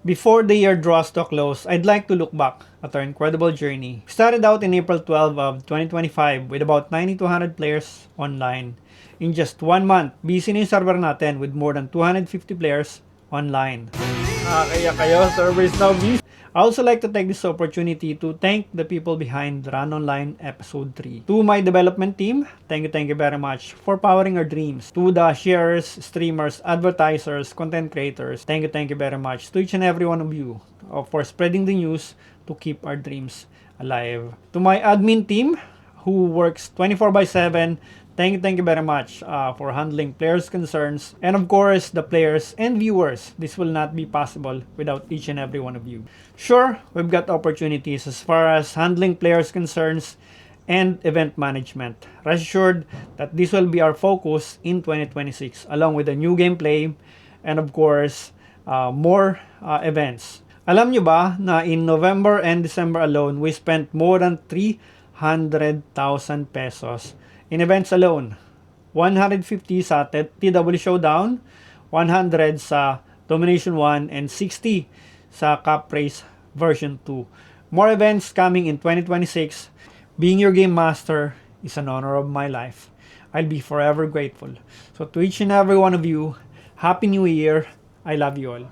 Before the year draws to a close, I'd like to look back at our incredible journey. We started out in April 12 of 2025 with about 90 to 100 players online. In just 1 month, busy na yung server natin with more than 250 players online. Kaya kayo, server is now busy. I also like to take this opportunity to thank the people behind Run Online Episode 3. To my development team, thank you very much for powering our dreams. To the sharers, streamers, advertisers, content creators, thank you very much. To each and every one of you for spreading the news to keep our dreams alive. To my admin team who works 24/7, thank you very much for handling players' concerns. And of course, the players and viewers. This will not be possible without each and every one of you. Sure, we've got opportunities as far as handling players' concerns and event management. Rest assured that this will be our focus in 2026, along with the new gameplay and of course, more events. Alam nyo ba na in November and December alone, we spent more than 300,000 pesos in events alone. 150 sa TW Showdown, 100 sa Domination 1, and 60 sa Cup Race version 2. More events coming in 2026. Being your game master is an honor of my life. I'll be forever grateful. So to each and every one of you, Happy New Year. I love you all.